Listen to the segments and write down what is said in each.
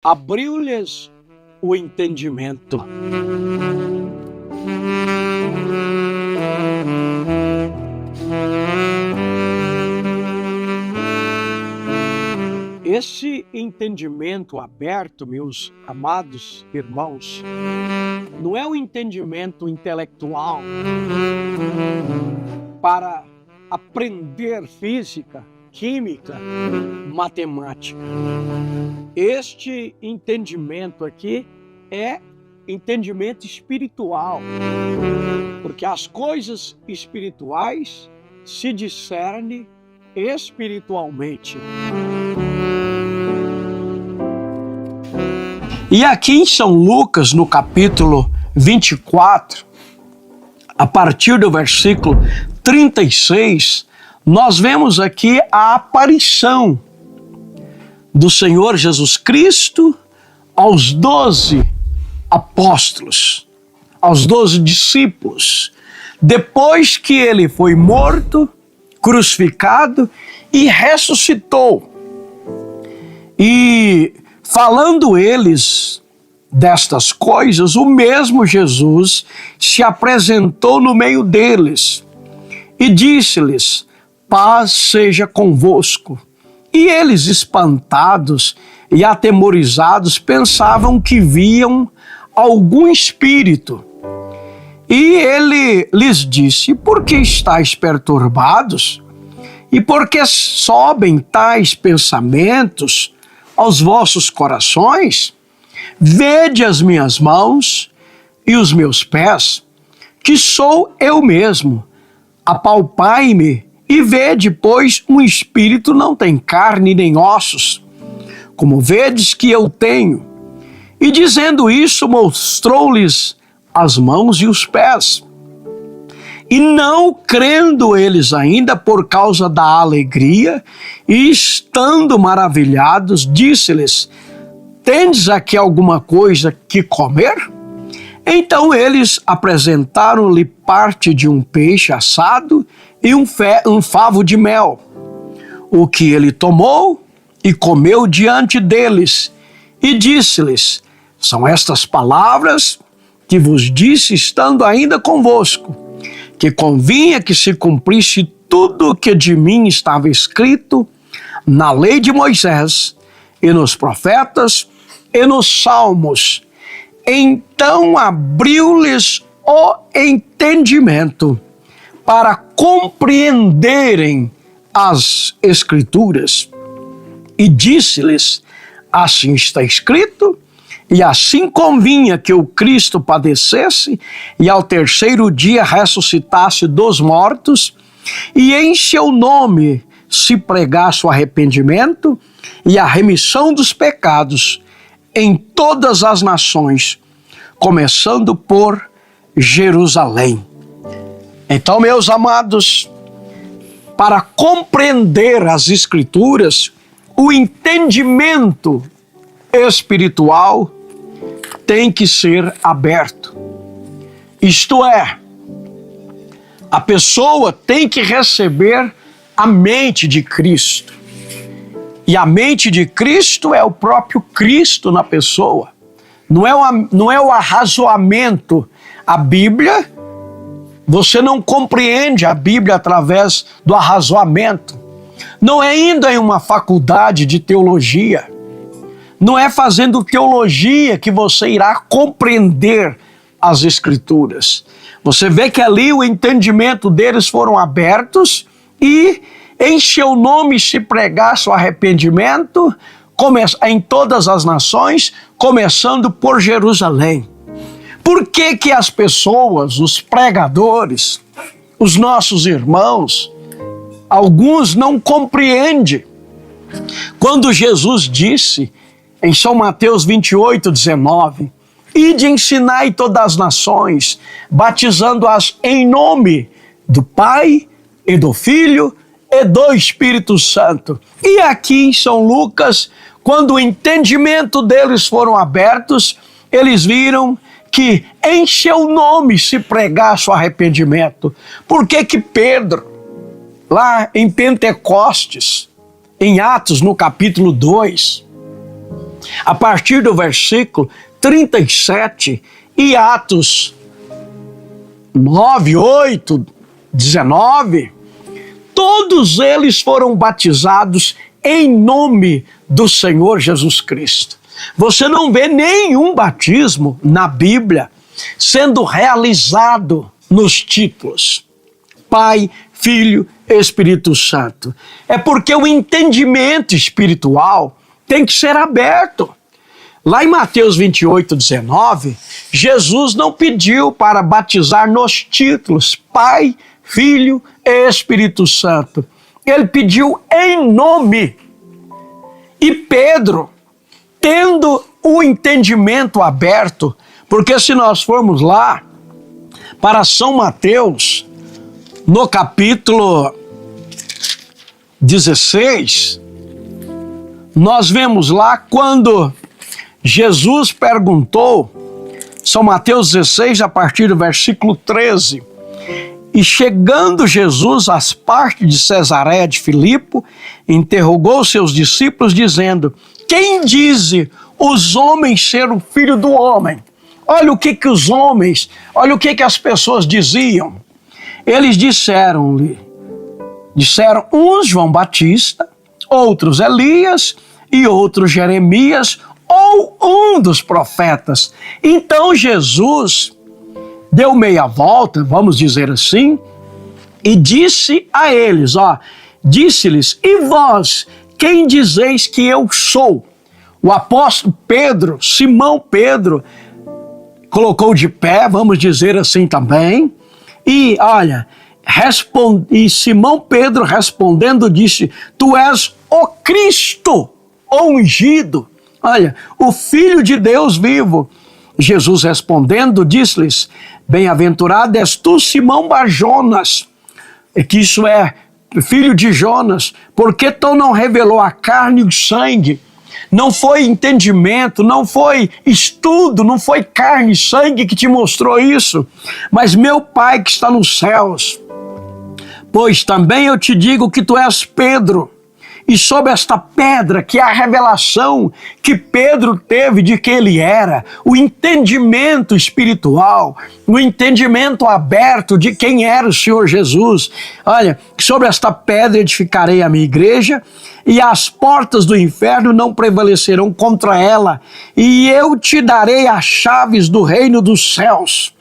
abriu-lhes o entendimento. Esse entendimento aberto, meus amados irmãos, não é o entendimento intelectual para aprender física, química, matemática. Este entendimento aqui é entendimento espiritual, porque as coisas espirituais se discernem espiritualmente. E aqui em São Lucas, no capítulo 24, a partir do versículo 36, nós vemos aqui a aparição do Senhor Jesus Cristo aos 12 apóstolos, aos 12 discípulos, depois que ele foi morto, crucificado e ressuscitou. E falando eles destas coisas, o mesmo Jesus se apresentou no meio deles e disse-lhes: paz seja convosco. E eles, espantados e atemorizados, pensavam que viam algum espírito. E ele lhes disse: por que estáis perturbados? E por que sobem tais pensamentos aos vossos corações? Vede as minhas mãos e os meus pés, que sou eu mesmo. Apalpai-me e vede, pois um espírito não tem carne nem ossos, como vedes que eu tenho. E dizendo isso, mostrou-lhes as mãos e os pés. E não crendo eles ainda por causa da alegria, e estando maravilhados, disse-lhes: tendes aqui alguma coisa que comer? Então eles apresentaram-lhe parte de um peixe assado e um favo de mel, o que ele tomou e comeu diante deles, e disse-lhes: são estas palavras que vos disse estando ainda convosco, que convinha que se cumprisse tudo o que de mim estava escrito na lei de Moisés, e nos profetas, e nos salmos. Então abriu-lhes o entendimento para compreenderem as Escrituras, e disse-lhes: assim está escrito, e assim convinha que o Cristo padecesse e ao terceiro dia ressuscitasse dos mortos, e em seu nome se pregasse o arrependimento e a remissão dos pecados em todas as nações, começando por Jerusalém. Então, meus amados, para compreender as Escrituras, o entendimento espiritual tem que ser aberto. Isto é, a pessoa tem que receber a mente de Cristo. E a mente de Cristo é o próprio Cristo na pessoa. Não é o arrazoamento. A Bíblia, você não compreende a Bíblia através do arrazoamento. Não é indo em uma faculdade de teologia. Não é fazendo teologia que você irá compreender as Escrituras. Você vê que ali o entendimento deles foram abertos e em seu nome se pregasse o arrependimento em todas as nações, começando por Jerusalém. Por que que as pessoas, os pregadores, os nossos irmãos, alguns não compreendem quando Jesus disse em São Mateus 28:19, ide ensinai todas as nações, batizando-as em nome do Pai e do Filho e do Espírito Santo. E aqui em São Lucas, quando o entendimento deles foram abertos, eles viram que em seu nome se pregasse o arrependimento. Por que que Pedro, lá em Pentecostes, em Atos, no capítulo 2, a partir do versículo 37, e Atos 9, 8, 19, todos eles foram batizados em nome do Senhor Jesus Cristo. Você não vê nenhum batismo na Bíblia sendo realizado nos títulos Pai, Filho, Espírito Santo. É porque o entendimento espiritual tem que ser aberto. Lá em Mateus 28, 19, Jesus não pediu para batizar nos títulos Pai, Filho e Espírito Santo. Ele pediu em nome. E Pedro, tendo o entendimento aberto, porque se nós formos lá para São Mateus, no capítulo 16, nós vemos lá quando Jesus perguntou, São Mateus 16, a partir do versículo 13, e chegando Jesus às partes de Cesareia de Filipe, interrogou seus discípulos, dizendo: quem dize os homens ser o Filho do Homem? Olha o que os homens, olha o que as pessoas diziam. Eles disseram uns João Batista, outros Elias e outros Jeremias ou um dos profetas. Então Jesus deu meia volta, vamos dizer assim, e disse a eles, disse-lhes: e vós, quem dizeis que eu sou? O apóstolo Pedro, Simão Pedro, colocou de pé, vamos dizer assim também, e olha, e Simão Pedro respondendo disse: tu és o Cristo, o ungido, olha, o Filho de Deus vivo. Jesus respondendo disse-lhes: bem-aventurado és tu, Simão Bar-Jonas, que isso é filho de Jonas, porque tu não revelou a carne e o sangue. Não foi entendimento, não foi estudo, não foi carne e sangue que te mostrou isso, mas meu Pai que está nos céus. Pois também eu te digo que tu és Pedro, e sob esta pedra, que é a revelação que Pedro teve de que ele era, o entendimento espiritual, o entendimento aberto de quem era o Senhor Jesus. Olha, sobre esta pedra edificarei a minha igreja, e as portas do inferno não prevalecerão contra ela, e eu te darei as chaves do reino dos céus.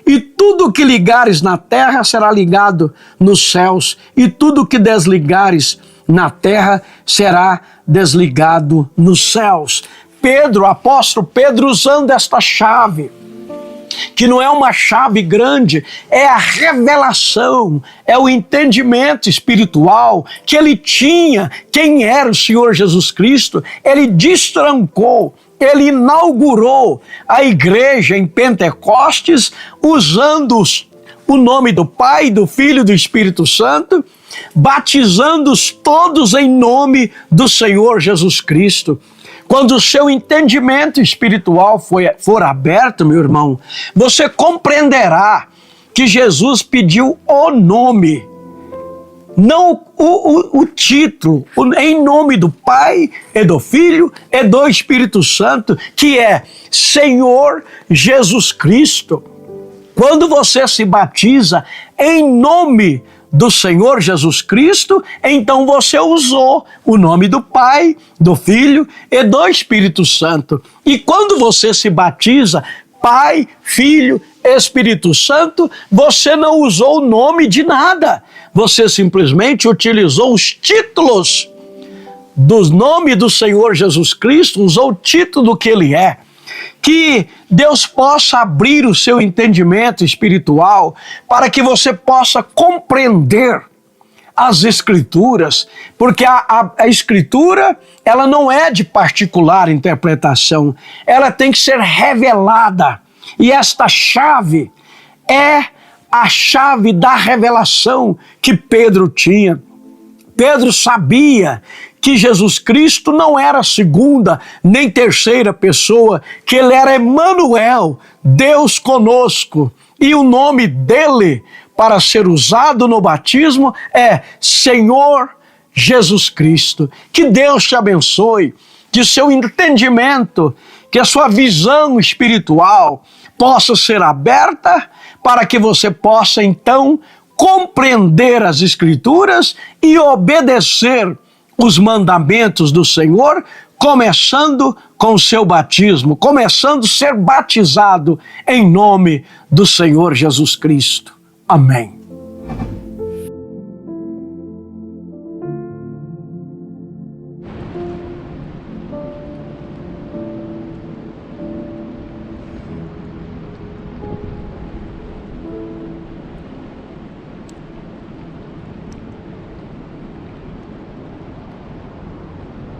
E tudo que ligares na terra será ligado nos céus, e tudo que desligares na terra será desligado nos céus. Pedro, apóstolo Pedro, usando esta chave, que não é uma chave grande, é a revelação, é o entendimento espiritual que ele tinha, quem era o Senhor Jesus Cristo. Ele destrancou, ele inaugurou a igreja em Pentecostes, usando o nome do Pai, do Filho e do Espírito Santo, batizando-os todos em nome do Senhor Jesus Cristo. Quando o seu entendimento espiritual for aberto, meu irmão, você compreenderá que Jesus pediu o nome, não o título, em nome do Pai e do Filho e do Espírito Santo, que é Senhor Jesus Cristo. Quando você se batiza em nome do Senhor Jesus Cristo, então você usou o nome do Pai, do Filho e do Espírito Santo. E quando você se batiza Pai, Filho, Espírito Santo, você não usou o nome de nada. Você simplesmente utilizou os títulos do nome do Senhor Jesus Cristo, usou o título do que Ele é. Que Deus possa abrir o seu entendimento espiritual para que você possa compreender as Escrituras, porque a Escritura, ela não é de particular interpretação, ela tem que ser revelada. E esta chave é a chave da revelação que Pedro tinha. Pedro sabia que Jesus Cristo não era segunda nem terceira pessoa, que Ele era Emanuel, Deus conosco. E o nome dele, para ser usado no batismo, é Senhor Jesus Cristo. Que Deus te abençoe, que que seu entendimento, que a sua visão espiritual possa ser aberta para que você possa então compreender as Escrituras e obedecer os mandamentos do Senhor, começando com o seu batismo, começando a ser batizado em nome do Senhor Jesus Cristo. Amém.